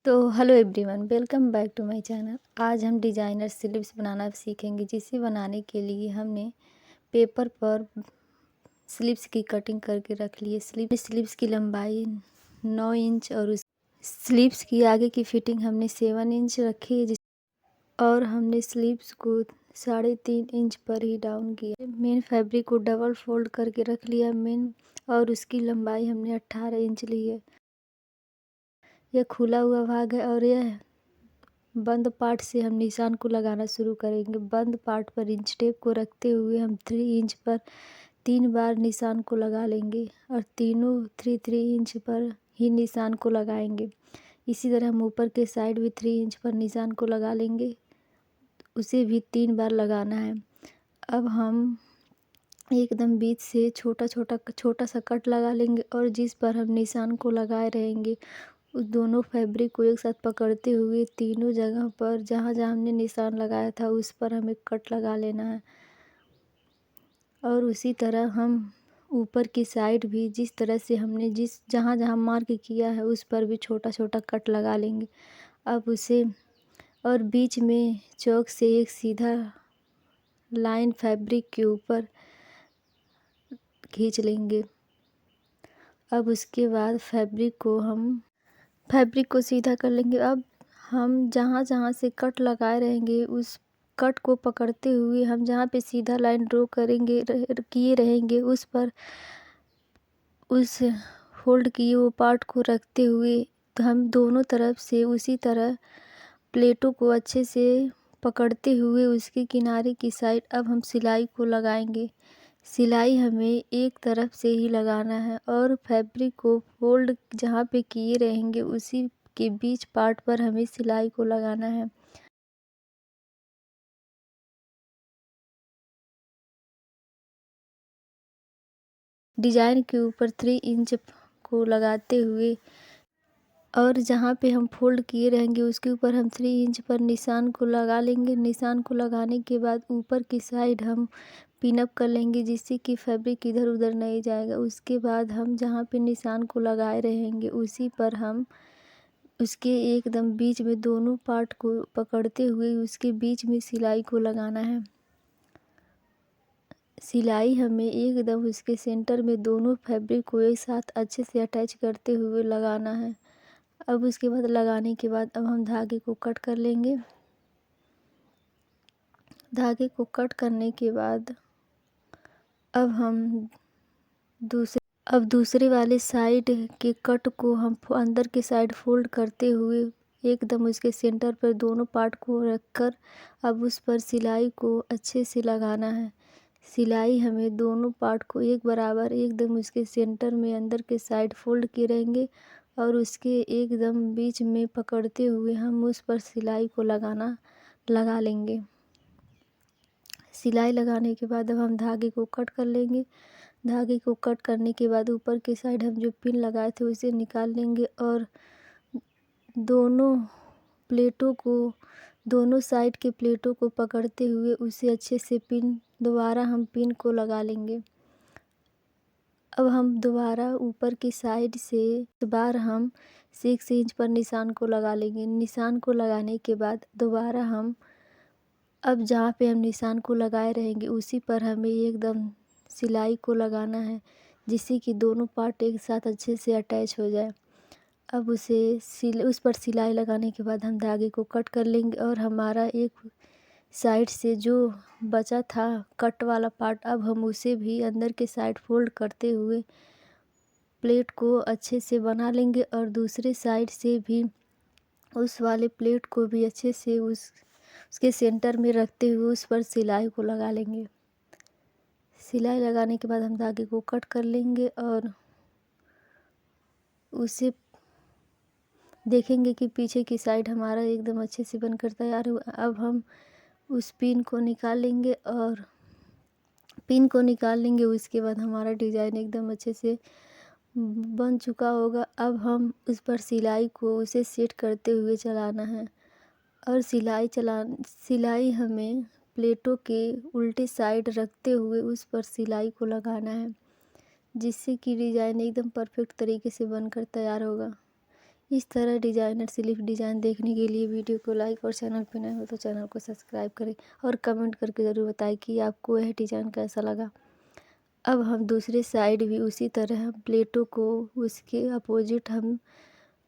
तो hello everyone, welcome back to my channel. आज हम डिज़ाइनर स्लीव्स बनाना सीखेंगे, जिसे बनाने के लिए हमने पेपर पर स्लीव्स की कटिंग करके रख ली है। स्लीव्स की लंबाई 9 इंच और उस स्लीव्स की आगे की फिटिंग हमने 7 इंच रखी है, और हमने स्लीव्स को 3.5 इंच पर ही डाउन किया। मेन फैब्रिक को डबल फोल्ड करके रख लिया और उसकी लंबाई हमने 18 इंच ली है। यह खुला हुआ भाग है और यह बंद पार्ट से हम निशान को लगाना शुरू करेंगे। बंद पार्ट पर इंच टेप को रखते हुए हम 3 इंच पर 3 बार निशान को लगा लेंगे और तीनों 3 इंच पर ही निशान को लगाएंगे। इसी तरह हम ऊपर के साइड भी 3 इंच पर निशान को लगा लेंगे, उसे भी 3 बार लगाना है। अब हम एकदम बीच से छोटा सा कट लगा लेंगे और जिस पर हम निशान को लगाए रहेंगे उस दोनों फैब्रिक को एक साथ पकड़ते हुए तीनों जगह पर जहाँ जहाँ हमने निशान लगाया था उस पर हमें कट लगा लेना है। और उसी तरह हम ऊपर की साइड भी जिस तरह से हमने जहाँ जहाँ मार्क किया है उस पर भी छोटा छोटा कट लगा लेंगे। अब उसे और बीच में चौक से एक सीधा लाइन फैब्रिक के ऊपर खींच लेंगे। अब उसके बाद फैब्रिक को सीधा कर लेंगे। अब हम जहाँ जहाँ से कट लगाए रहेंगे उस कट को पकड़ते हुए हम जहाँ पे सीधा लाइन ड्रॉ किए रहेंगे उस पर उस फोल्ड किए वो पार्ट को रखते हुए तो हम दोनों तरफ से उसी तरह प्लेटों को अच्छे से पकड़ते हुए उसके किनारे की साइड अब हम सिलाई को लगाएंगे। सिलाई हमें एक तरफ से ही लगाना है और फैब्रिक को फोल्ड जहाँ पे किए रहेंगे उसी के बीच पार्ट पर हमें सिलाई को लगाना है। डिजाइन के ऊपर 3 इंच को लगाते हुए और जहाँ पे हम फोल्ड किए रहेंगे उसके ऊपर हम 3 इंच पर निशान को लगा लेंगे। निशान को लगाने के बाद ऊपर की साइड हम पिन अप कर लेंगे, जिससे कि फैब्रिक इधर उधर नहीं जाएगा। उसके बाद हम जहाँ पे निशान को लगाए रहेंगे उसी पर हम उसके एकदम बीच में दोनों पार्ट को पकड़ते हुए उसके बीच में सिलाई को लगाना है। सिलाई हमें एकदम उसके सेंटर में दोनों फैब्रिक को एक साथ अच्छे से अटैच करते हुए लगाना है। अब उसके बाद लगाने के बाद अब हम धागे को कट कर लेंगे। धागे को कट करने के बाद अब हम दूसरे वाले साइड के कट को हम अंदर के साइड फोल्ड करते हुए एकदम उसके सेंटर पर दोनों पार्ट को रखकर अब उस पर सिलाई को अच्छे से लगाना है। सिलाई हमें दोनों पार्ट को एक बराबर एकदम उसके सेंटर में अंदर के साइड फोल्ड किए रहेंगे और उसके एकदम बीच में पकड़ते हुए हम उस पर सिलाई को लगा लेंगे। सिलाई लगाने के बाद अब हम धागे को कट कर लेंगे। धागे को कट करने के बाद ऊपर की साइड हम जो पिन लगाए थे उसे निकाल लेंगे और दोनों साइड के प्लेटों को पकड़ते हुए उसे अच्छे से दोबारा हम पिन को लगा लेंगे। अब हम दोबारा ऊपर की साइड से इस बार हम 6 इंच पर निशान को लगा लेंगे। निशान को लगाने के बाद दोबारा हम अब जहाँ पे हम निशान को लगाए रहेंगे उसी पर हमें एकदम सिलाई को लगाना है, जिससे कि दोनों पार्ट एक साथ अच्छे से अटैच हो जाए। अब उस पर सिलाई लगाने के बाद हम धागे को कट कर लेंगे और हमारा एक साइड से जो बचा था कट वाला पार्ट अब हम उसे भी अंदर के साइड फोल्ड करते हुए प्लेट को अच्छे से बना लेंगे और दूसरे साइड से भी उस वाले प्लेट को भी अच्छे से उसके सेंटर में रखते हुए उस पर सिलाई को लगा लेंगे। सिलाई लगाने के बाद हम धागे को कट कर लेंगे और उसे देखेंगे कि पीछे की साइड हमारा एकदम अच्छे से बनकर तैयार हुआ। अब हम उस पिन को निकाल लेंगे उसके बाद हमारा डिज़ाइन एकदम अच्छे से बन चुका होगा। अब हम उस पर सिलाई को उसे सेट करते हुए चलाना है और सिलाई हमें प्लेटों के उल्टे साइड रखते हुए उस पर सिलाई को लगाना है, जिससे कि डिज़ाइन एकदम परफेक्ट तरीके से बनकर तैयार होगा। इस तरह डिजाइनर स्लीव डिज़ाइन देखने के लिए वीडियो को लाइक और चैनल पर नए हो तो चैनल को सब्सक्राइब करें और कमेंट करके ज़रूर बताएं कि आपको यह डिज़ाइन कैसा लगा। अब हम दूसरे साइड भी उसी तरह प्लेटों को उसके अपोजिट हम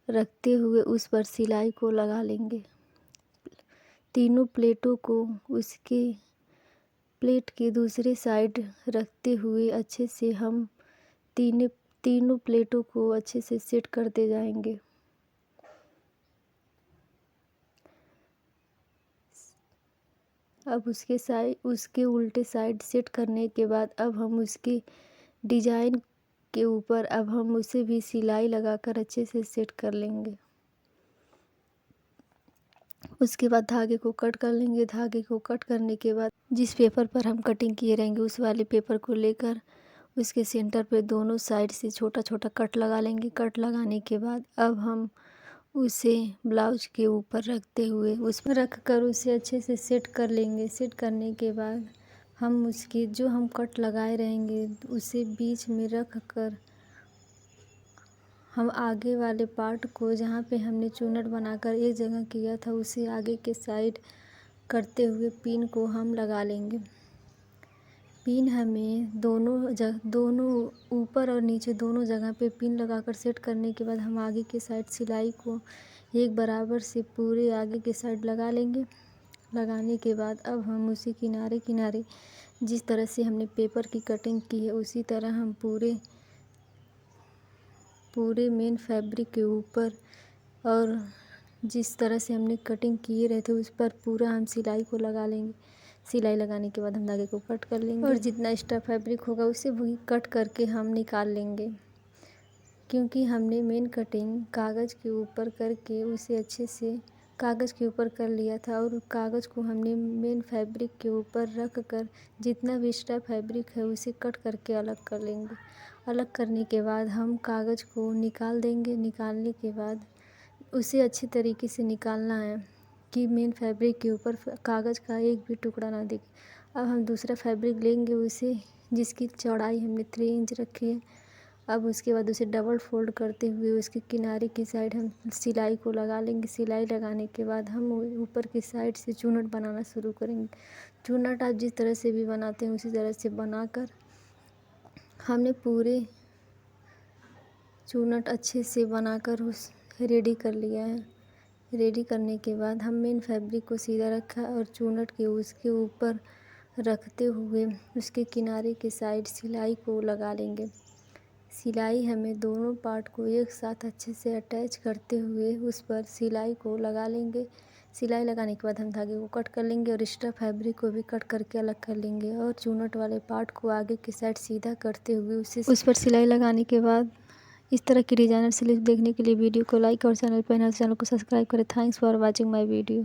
रखते हुए उस पर सिलाई को लगा लेंगे। तीनों प्लेटों को उसके प्लेट के दूसरे साइड रखते हुए अच्छे से हम तीनों प्लेटों को अच्छे से सेट करते जाएंगे। अब उसके उल्टे साइड सेट करने के बाद अब हम उसके डिजाइन के ऊपर अब हम उसे भी सिलाई लगाकर अच्छे से सेट कर लेंगे। उसके बाद धागे को कट कर लेंगे। धागे को कट करने के बाद जिस पेपर पर हम कटिंग किए रहेंगे उस वाले पेपर को लेकर उसके सेंटर पे दोनों साइड से छोटा छोटा कट लगा लेंगे। कट लगाने के बाद अब हम उसे ब्लाउज के ऊपर रखते हुए उस पर रख कर उसे अच्छे से सेट कर लेंगे। सेट करने के बाद हम उसके जो हम कट लगाए रहेंगे उसे बीच में रख कर हम आगे वाले पार्ट को जहाँ पे हमने चूनट बनाकर एक जगह किया था उसे आगे के साइड करते हुए पिन को हम लगा लेंगे। पिन हमें दोनों ऊपर और नीचे दोनों जगह पे पिन लगाकर सेट करने के बाद हम आगे के साइड सिलाई को एक बराबर से पूरे आगे के साइड लगा लेंगे। लगाने के बाद अब हम उसी किनारे किनारे जिस तरह से हमने पेपर की कटिंग की है उसी तरह हम पूरे मेन फैब्रिक के ऊपर और जिस तरह से हमने कटिंग किए रहे थे उस पर पूरा हम सिलाई को लगा लेंगे। सिलाई लगाने के बाद हम धागे को कट कर लेंगे और जितना एक्स्ट्रा फैब्रिक होगा उसे वही कट करके हम निकाल लेंगे। क्योंकि हमने मेन कटिंग कागज़ के ऊपर करके उसे अच्छे से कागज़ के ऊपर कर लिया था और कागज़ को हमने मेन फैब्रिक के ऊपर रख कर जितना भी एक्स्ट्रा फैब्रिक है उसे कट करके अलग कर लेंगे। अलग करने के बाद हम कागज़ को निकाल देंगे। निकालने के बाद उसे अच्छी तरीके से निकालना है कि मेन फैब्रिक के ऊपर कागज़ का एक भी टुकड़ा ना दिखे। अब हम दूसरा फैब्रिक लेंगे उसे जिसकी चौड़ाई हमने 3 इंच रखी है। अब उसके बाद उसे डबल फोल्ड करते हुए उसके किनारे की साइड हम सिलाई को लगा लेंगे। सिलाई लगाने के बाद हम ऊपर की साइड से चूनट बनाना शुरू करेंगे। चूनट आप जिस तरह से भी बनाते हैं उसी तरह से बनाकर हमने पूरे चूनट अच्छे से बनाकर उस रेडी कर लिया है। रेडी करने के बाद हम मेन फैब्रिक को सीधा रखा और चूनट के उसके ऊपर रखते हुए उसके किनारे के साइड सिलाई को लगा लेंगे। सिलाई हमें दोनों पार्ट को एक साथ अच्छे से अटैच करते हुए उस पर सिलाई को लगा लेंगे। सिलाई लगाने के बाद हम धागे को कट कर लेंगे और एक्स्ट्रा फैब्रिक को भी कट करके अलग कर लेंगे और चूनट वाले पार्ट को आगे की साइड सीधा करते हुए उस पर सिलाई लगाने के बाद इस तरह की डिजाइनर स्लीव देखने के लिए वीडियो को लाइक और चैनल को सब्सक्राइब करें। Thanks for watching my video.